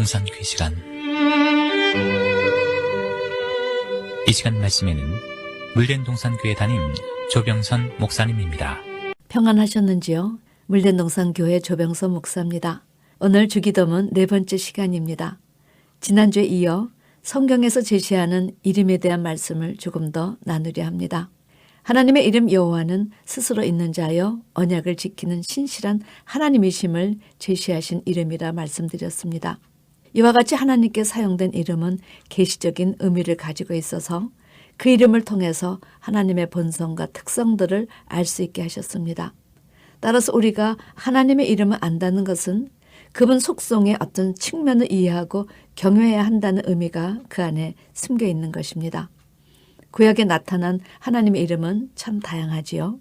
동산교회 시간. 이 시간 말씀에는 물된 동산교회 담임 조병선 목사님입니다. 평안하셨는지요? 물된 동산교회 조병선 목사입니다. 오늘 주기도문 네 번째 시간입니다. 지난주에 이어 성경에서 제시하는 이름에 대한 말씀을 조금 더 나누려 합니다. 하나님의 이름 여호와는 스스로 있는 자여 언약을 지키는 신실한 하나님이심을 제시하신 이름이라 말씀드렸습니다. 이와 같이 하나님께 사용된 이름은 계시적인 의미를 가지고 있어서 그 이름을 통해서 하나님의 본성과 특성들을 알 수 있게 하셨습니다. 따라서 우리가 하나님의 이름을 안다는 것은 그분 속성의 어떤 측면을 이해하고 경외해야 한다는 의미가 그 안에 숨겨 있는 것입니다. 구약에 나타난 하나님의 이름은 참 다양하지요.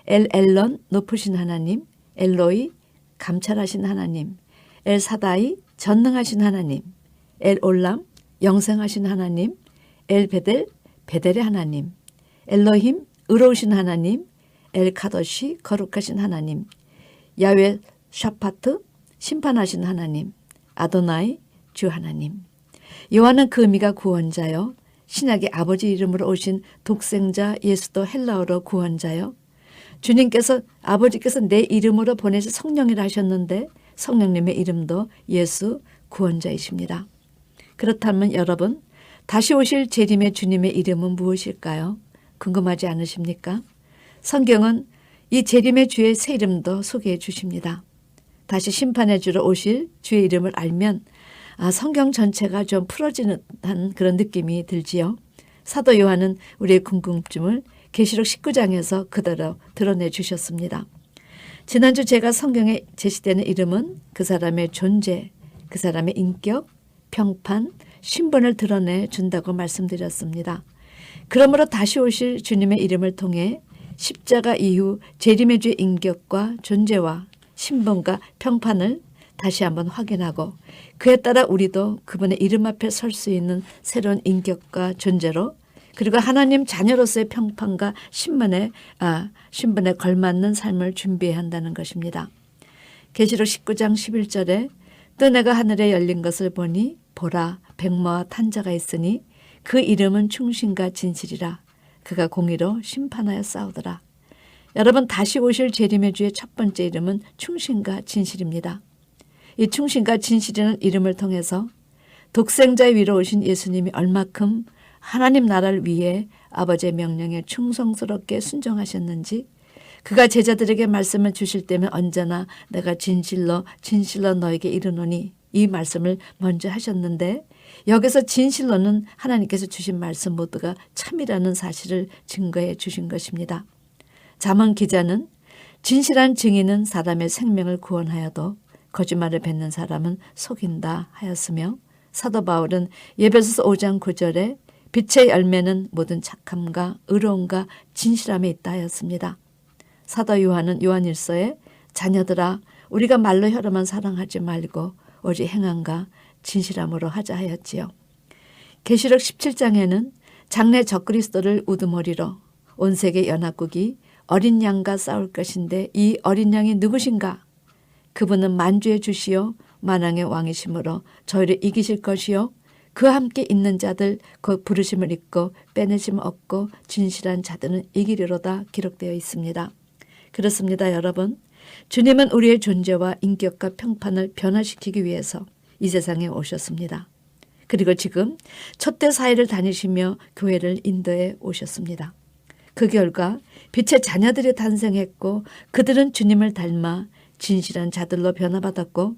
엘런 높으신 하나님, 엘로이 감찰하신 하나님, 엘사다이 전능하신 하나님, 엘올람 영생하신 하나님, 엘베델 베델의 하나님, 엘로힘 의로우신 하나님, 엘카도시 거룩하신 하나님, 야훼 샤파트 심판하신 하나님, 아도나이 주 하나님. 요한은 그 의미가 구원자요, 신약의 아버지 이름으로 오신 독생자 예수도 헬라어로 구원자요. 주님께서 아버지께서 내 이름으로 보내신 성령이라 하셨는데 성령님의 이름도 예수 구원자이십니다. 그렇다면 여러분, 다시 오실 재림의 주님의 이름은 무엇일까요? 궁금하지 않으십니까? 성경은 이 재림의 주의 새 이름도 소개해 주십니다. 다시 심판해 주러 오실 주의 이름을 알면 성경 전체가 좀 풀어지는 그런 느낌이 들지요. 사도 요한은 우리의 궁금증을 계시록 19장에서 그대로 드러내 주셨습니다. 지난주 제가 성경에 제시되는 이름은 그 사람의 존재, 그 사람의 인격, 평판, 신분을 드러내 준다고 말씀드렸습니다. 그러므로 다시 오실 주님의 이름을 통해 십자가 이후 재림의 주의 인격과 존재와 신분과 평판을 다시 한번 확인하고 그에 따라 우리도 그분의 이름 앞에 설 수 있는 새로운 인격과 존재로 그리고 하나님 자녀로서의 평판과 신분에 걸맞는 삶을 준비해야 한다는 것입니다. 계시록 19장 11절에 또 내가 하늘에 열린 것을 보니 보라 백마와 탄 자가 있으니 그 이름은 충신과 진실이라 그가 공의로 심판하여 싸우더라. 여러분, 다시 오실 재림의 주의 첫 번째 이름은 충신과 진실입니다. 이 충신과 진실이라는 이름을 통해서 독생자의 위로 오신 예수님이 얼마큼 하나님 나라를 위해 아버지의 명령에 충성스럽게 순종하셨는지, 그가 제자들에게 말씀을 주실 때면 언제나 내가 진실로 너에게 이르노니 이 말씀을 먼저 하셨는데, 여기서 진실로는 하나님께서 주신 말씀 모두가 참이라는 사실을 증거해 주신 것입니다. 잠언 기자는 진실한 증인은 사람의 생명을 구원하여도 거짓말을 뱉는 사람은 속인다 하였으며, 사도 바울은 에베소서 5장 9절에 빛의 열매는 모든 착함과 의로움과 진실함에 있다 하였습니다. 사도 요한은 요한일서에 자녀들아 우리가 말로 혀로만 사랑하지 말고 오직 행함과 진실함으로 하자 하였지요. 계시록 17장에는 장래 적그리스도를 우두머리로 온 세계 연합국이 어린 양과 싸울 것인데 이 어린 양이 누구신가? 그분은 만주의 주시요 만왕의 왕이심으로 저희를 이기실 것이요 그와 함께 있는 자들 그 부르심을 입고 빼내심 없고 진실한 자들은 이기리로다 기록되어 있습니다. 그렇습니다, 여러분. 주님은 우리의 존재와 인격과 평판을 변화시키기 위해서 이 세상에 오셨습니다. 그리고 지금 촛대 사회를 다니시며 교회를 인도해 오셨습니다. 그 결과 빛의 자녀들이 탄생했고 그들은 주님을 닮아 진실한 자들로 변화받았고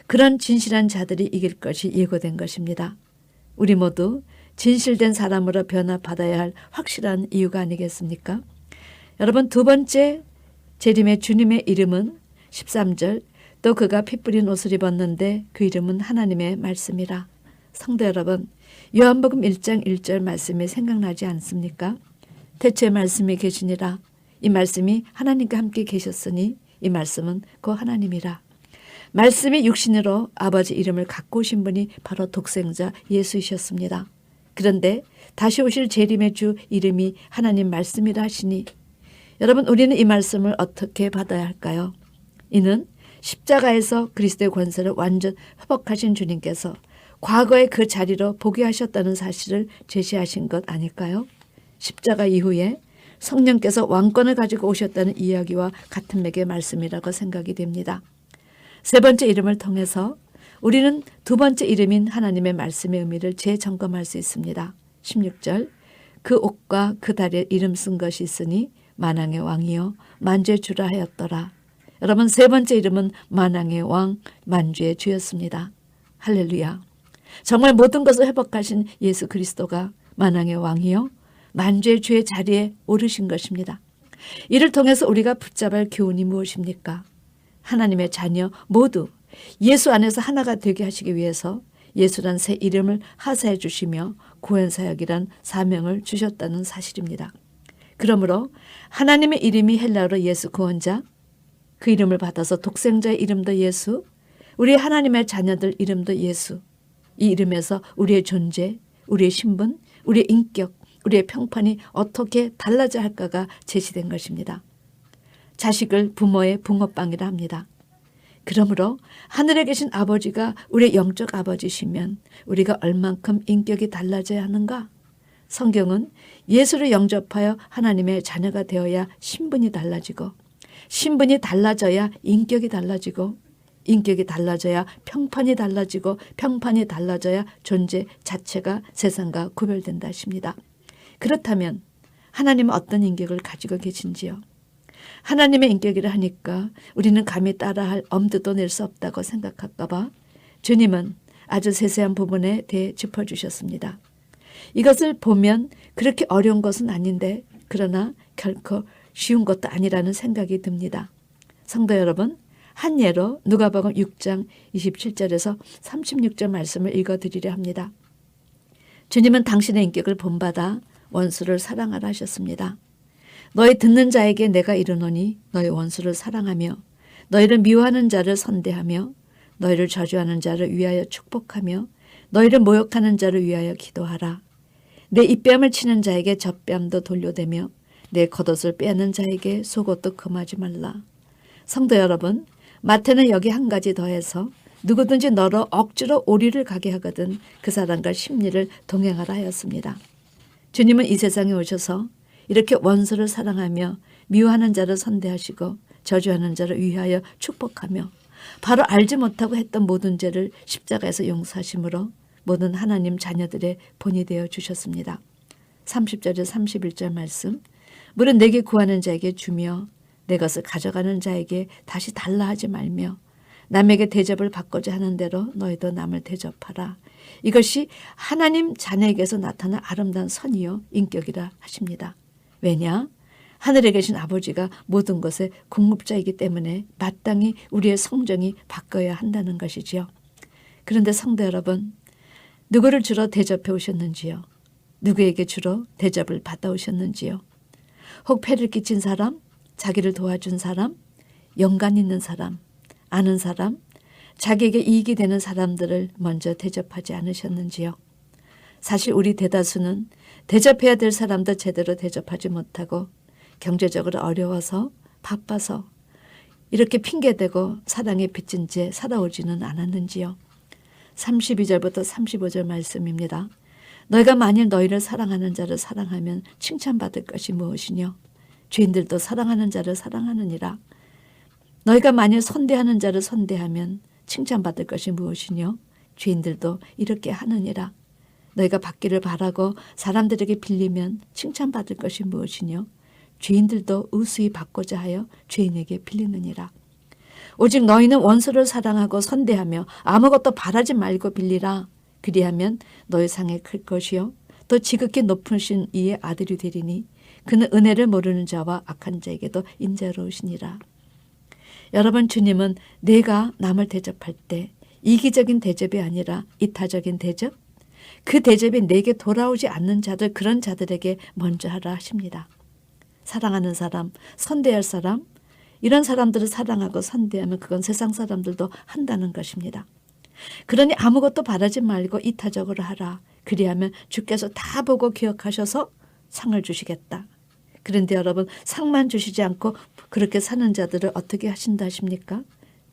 그런 진실한 자들이 이길 것이 예고된 것입니다. 우리 모두 진실된 사람으로 변화받아야 할 확실한 이유가 아니겠습니까? 여러분, 두 번째 재림의 주님의 이름은 13절 또 그가 피 뿌린 옷을 입었는데 그 이름은 하나님의 말씀이라. 성도 여러분, 요한복음 1장 1절 말씀이 생각나지 않습니까? 태초에 말씀이 계시니라. 이 말씀이 하나님과 함께 계셨으니 이 말씀은 곧 하나님이라. 말씀이 육신으로 아버지 이름을 갖고 오신 분이 바로 독생자 예수이셨습니다. 그런데 다시 오실 재림의 주 이름이 하나님 말씀이라 하시니 여러분, 우리는 이 말씀을 어떻게 받아야 할까요? 이는 십자가에서 그리스도의 권세를 완전 회복하신 주님께서 과거의 그 자리로 복귀하셨다는 사실을 제시하신 것 아닐까요? 십자가 이후에 성령께서 왕권을 가지고 오셨다는 이야기와 같은 맥의 말씀이라고 생각이 됩니다. 세 번째 이름을 통해서 우리는 두 번째 이름인 하나님의 말씀의 의미를 재점검할 수 있습니다. 16절 그 옷과 그 다리에 이름 쓴 것이 있으니 만왕의 왕이요 만주의 주라 하였더라. 여러분 세 번째 이름은 만왕의 왕 만주의 주였습니다. 할렐루야. 정말 모든 것을 회복하신 예수 그리스도가 만왕의 왕이요 만주의 주의 자리에 오르신 것입니다. 이를 통해서 우리가 붙잡을 교훈이 무엇입니까? 하나님의 자녀 모두 예수 안에서 하나가 되게 하시기 위해서 예수란 새 이름을 하사해 주시며 구원사역이란 사명을 주셨다는 사실입니다. 그러므로 하나님의 이름이 헬라어로 예수 구원자, 그 이름을 받아서 독생자의 이름도 예수, 우리 하나님의 자녀들 이름도 예수, 이 이름에서 우리의 존재, 우리의 신분, 우리의 인격, 우리의 평판이 어떻게 달라져야 할까가 제시된 것입니다. 자식을 부모의 붕어빵이라 합니다. 그러므로 하늘에 계신 아버지가 우리의 영적 아버지시면 우리가 얼만큼 인격이 달라져야 하는가? 성경은 예수를 영접하여 하나님의 자녀가 되어야 신분이 달라지고 신분이 달라져야 인격이 달라지고 인격이 달라져야 평판이 달라지고 평판이 달라져야 존재 자체가 세상과 구별된다 하십니다. 그렇다면 하나님은 어떤 인격을 가지고 계신지요? 하나님의 인격이라 하니까 우리는 감히 따라할 엄두도 낼 수 없다고 생각할까 봐 주님은 아주 세세한 부분에 대해 짚어주셨습니다. 이것을 보면 그렇게 어려운 것은 아닌데 그러나 결코 쉬운 것도 아니라는 생각이 듭니다. 성도 여러분, 한 예로 누가복음 6장 27절에서 36절 말씀을 읽어드리려 합니다. 주님은 당신의 인격을 본받아 원수를 사랑하라 하셨습니다. 너희 듣는 자에게 내가 이르노니 너희 원수를 사랑하며 너희를 미워하는 자를 선대하며 너희를 저주하는 자를 위하여 축복하며 너희를 모욕하는 자를 위하여 기도하라. 내 입뺨을 치는 자에게 젖뺨도 돌려대며 내 겉옷을 빼는 자에게 속옷도 금하지 말라. 성도 여러분, 마태는 여기 한 가지 더해서 누구든지 너로 억지로 오리를 가게 하거든 그 사람과 심리를 동행하라 하였습니다. 주님은 이 세상에 오셔서 이렇게 원수를 사랑하며 미워하는 자를 선대하시고 저주하는 자를 위하여 축복하며 바로 알지 못하고 했던 모든 죄를 십자가에서 용서하심으로 모든 하나님 자녀들의 본이 되어 주셨습니다. 30절에 31절 말씀 물은 내게 구하는 자에게 주며 내 것을 가져가는 자에게 다시 달라 하지 말며 남에게 대접을 받고자 하는 대로 너희도 남을 대접하라. 이것이 하나님 자녀에게서 나타난 아름다운 선이요 인격이라 하십니다. 왜냐? 하늘에 계신 아버지가 모든 것의 공급자이기 때문에 마땅히 우리의 성정이 바뀌어야 한다는 것이지요. 그런데 성도 여러분, 누구를 주로 대접해 오셨는지요? 누구에게 주로 대접을 받아오셨는지요? 혹 폐를 끼친 사람, 자기를 도와준 사람, 연관 있는 사람, 아는 사람, 자기에게 이익이 되는 사람들을 먼저 대접하지 않으셨는지요? 사실 우리 대다수는 대접해야 될 사람도 제대로 대접하지 못하고 경제적으로 어려워서 바빠서 이렇게 핑계대고 사랑에 빚진 채 살아오지는 않았는지요. 32절부터 35절 말씀입니다. 너희가 만일 너희를 사랑하는 자를 사랑하면 칭찬받을 것이 무엇이뇨? 죄인들도 사랑하는 자를 사랑하느니라. 너희가 만일 선대하는 자를 선대하면 칭찬받을 것이 무엇이뇨? 죄인들도 이렇게 하느니라. 너희가 받기를 바라고 사람들에게 빌리면 칭찬받을 것이 무엇이뇨? 죄인들도 우수히 받고자 하여 죄인에게 빌리느니라. 오직 너희는 원수를 사랑하고 선대하며 아무것도 바라지 말고 빌리라. 그리하면 너희 상이 클 것이요 또 지극히 높으신 이의 아들이 되리니 그는 은혜를 모르는 자와 악한 자에게도 인자로우시니라. 여러분, 주님은 내가 남을 대접할 때 이기적인 대접이 아니라 이타적인 대접, 그 대접이 내게 돌아오지 않는 자들, 그런 자들에게 먼저 하라 하십니다. 사랑하는 사람, 선대할 사람, 이런 사람들을 사랑하고 선대하면 그건 세상 사람들도 한다는 것입니다. 그러니 아무것도 바라지 말고 이타적으로 하라. 그리하면 주께서 다 보고 기억하셔서 상을 주시겠다. 그런데 여러분, 상만 주시지 않고 그렇게 사는 자들을 어떻게 하신다 하십니까?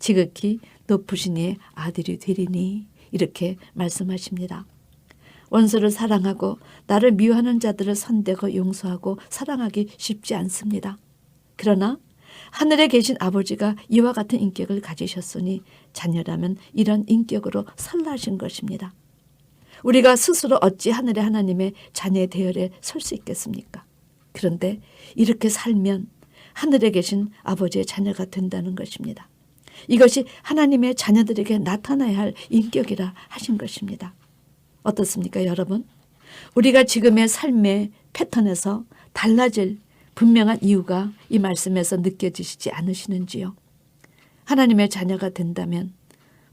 지극히 높으신 이의 아들이 되리니 이렇게 말씀하십니다. 원수를 사랑하고 나를 미워하는 자들을 선대고 용서하고 사랑하기 쉽지 않습니다. 그러나 하늘에 계신 아버지가 이와 같은 인격을 가지셨으니 자녀라면 이런 인격으로 설라하신 것입니다. 우리가 스스로 어찌 하늘의 하나님의 자녀의 대열에 설 수 있겠습니까? 그런데 이렇게 살면 하늘에 계신 아버지의 자녀가 된다는 것입니다. 이것이 하나님의 자녀들에게 나타나야 할 인격이라 하신 것입니다. 어떻습니까, 여러분? 우리가 지금의 삶의 패턴에서 달라질 분명한 이유가 이 말씀에서 느껴지시지 않으시는지요? 하나님의 자녀가 된다면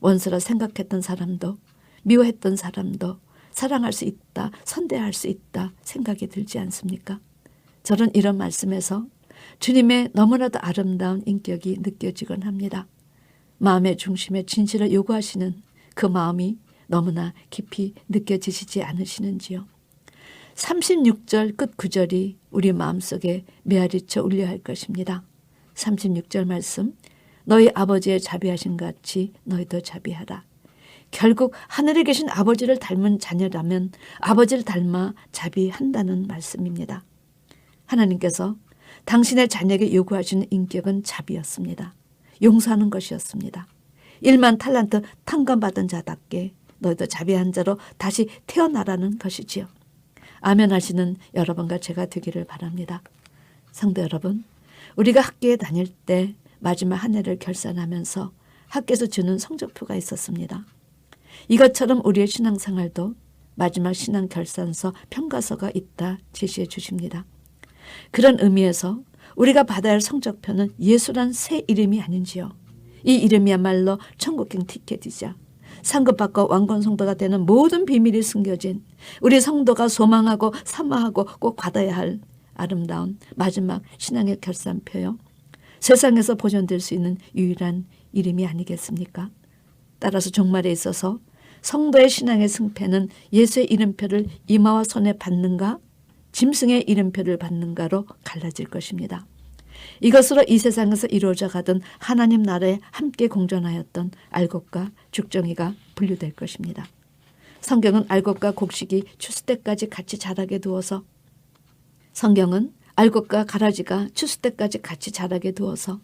원수라 생각했던 사람도 미워했던 사람도 사랑할 수 있다, 선대할 수 있다 생각이 들지 않습니까? 저는 이런 말씀에서 주님의 너무나도 아름다운 인격이 느껴지곤 합니다. 마음의 중심에 진실을 요구하시는 그 마음이 너무나 깊이 느껴지시지 않으시는지요? 36절 끝 구절이 우리 마음속에 메아리쳐 울려야 할 것입니다. 36절 말씀, 너희 아버지의 자비하신 같이 너희도 자비하라. 결국 하늘에 계신 아버지를 닮은 자녀라면 아버지를 닮아 자비한다는 말씀입니다. 하나님께서 당신의 자녀에게 요구하시는 인격은 자비였습니다. 용서하는 것이었습니다. 1만 탈란트 탕감받은 자답게 너희도 자비한 자로 다시 태어나라는 것이지요. 아멘 하시는 여러분과 제가 되기를 바랍니다. 성도 여러분, 우리가 학교에 다닐 때 마지막 한 해를 결산하면서 학교에서 주는 성적표가 있었습니다. 이것처럼 우리의 신앙생활도 마지막 신앙 결산서 평가서가 있다 제시해 주십니다. 그런 의미에서 우리가 받아야 할 성적표는 예수란 새 이름이 아닌지요. 이 이름이야말로 천국행 티켓이자 상급받고 왕권 성도가 되는 모든 비밀이 숨겨진 우리 성도가 소망하고 사모하고 꼭 받아야 할 아름다운 마지막 신앙의 결산표요. 세상에서 보존될 수 있는 유일한 이름이 아니겠습니까? 따라서 종말에 있어서 성도의 신앙의 승패는 예수의 이름표를 이마와 손에 받는가 짐승의 이름표를 받는가로 갈라질 것입니다. 이것으로 이 세상에서 이루어져 가던 하나님 나라에 함께 공존하였던 알곡과 죽정이가 분류될 것입니다. 성경은 알곡과 곡식이 추수 때까지 같이 자라게 두어서 성경은 알곡과 가라지가 추수 때까지 같이 자라게 두어서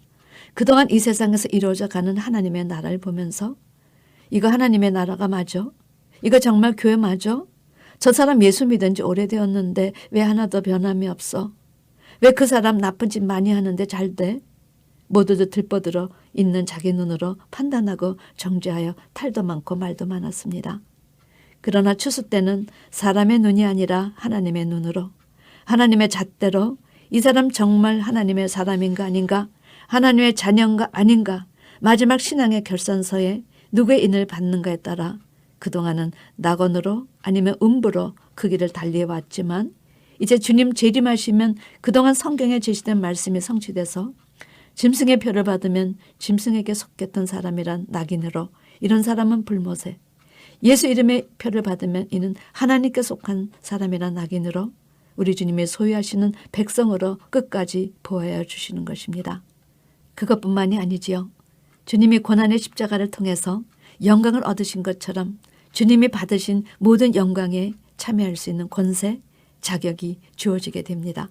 그동안 이 세상에서 이루어져 가는 하나님의 나라를 보면서 이거 하나님의 나라가 맞아? 이거 정말 교회 맞아? 저 사람 예수 믿은 지 오래되었는데 왜 하나도 변함이 없어? 왜 그 사람 나쁜 짓 많이 하는데 잘 돼? 모두들 들뻗들어 있는 자기 눈으로 판단하고 정죄하여 탈도 많고 말도 많았습니다. 그러나 추수 때는 사람의 눈이 아니라 하나님의 눈으로 하나님의 잣대로 이 사람 정말 하나님의 사람인가 아닌가 하나님의 자녀인가 아닌가 마지막 신앙의 결산서에 누구의 인을 받는가에 따라 그동안은 낙원으로 아니면 음부로 그 길을 달리해왔지만 이제 주님 재림하시면 그동안 성경에 제시된 말씀이 성취돼서 짐승의 표를 받으면 짐승에게 속했던 사람이란 낙인으로 이런 사람은 불못에 예수 이름의 표를 받으면 이는 하나님께 속한 사람이란 낙인으로 우리 주님이 소유하시는 백성으로 끝까지 보호하여 주시는 것입니다. 그것뿐만이 아니지요. 주님이 고난의 십자가를 통해서 영광을 얻으신 것처럼 주님이 받으신 모든 영광에 참여할 수 있는 권세, 자격이 주어지게 됩니다.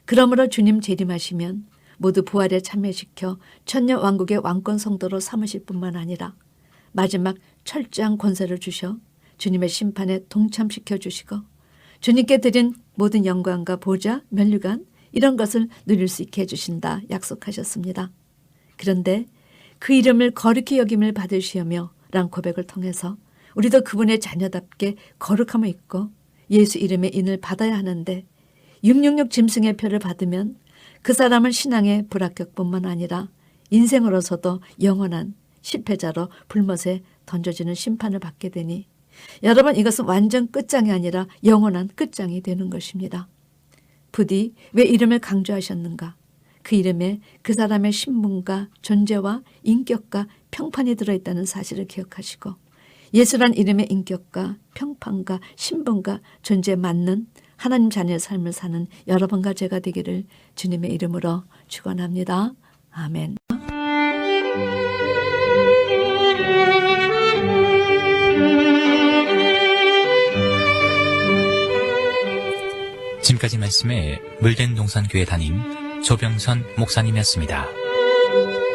그러므로 주님 재림하시면 모두 부활에 참여시켜 천년 왕국의 왕권 성도로 삼으실 뿐만 아니라 마지막 철저한 권세를 주셔 주님의 심판에 동참시켜 주시고 주님께 드린 모든 영광과 보좌, 면류관 이런 것을 누릴 수 있게 해주신다 약속하셨습니다. 그런데 그 이름을 거룩히 여김을 받으시며 란 고백을 통해서 우리도 그분의 자녀답게 거룩함을 입고 예수 이름의 인을 받아야 하는데 666 짐승의 표를 받으면 그 사람은 신앙의 불합격뿐만 아니라 인생으로서도 영원한 실패자로 불못에 던져지는 심판을 받게 되니 여러분 이것은 완전 끝장이 아니라 영원한 끝장이 되는 것입니다. 부디 왜 이름을 강조하셨는가? 그 이름에 그 사람의 신분과 존재와 인격과 평판이 들어있다는 사실을 기억하시고 예수란 이름의 인격과 평판과 신분과 존재에 맞는 하나님 자녀의 삶을 사는 여러분과 제가 되기를 주님의 이름으로 축원합니다. 아멘. 지금까지 말씀에 물된 동산교회 담임 조병선 목사님이었습니다.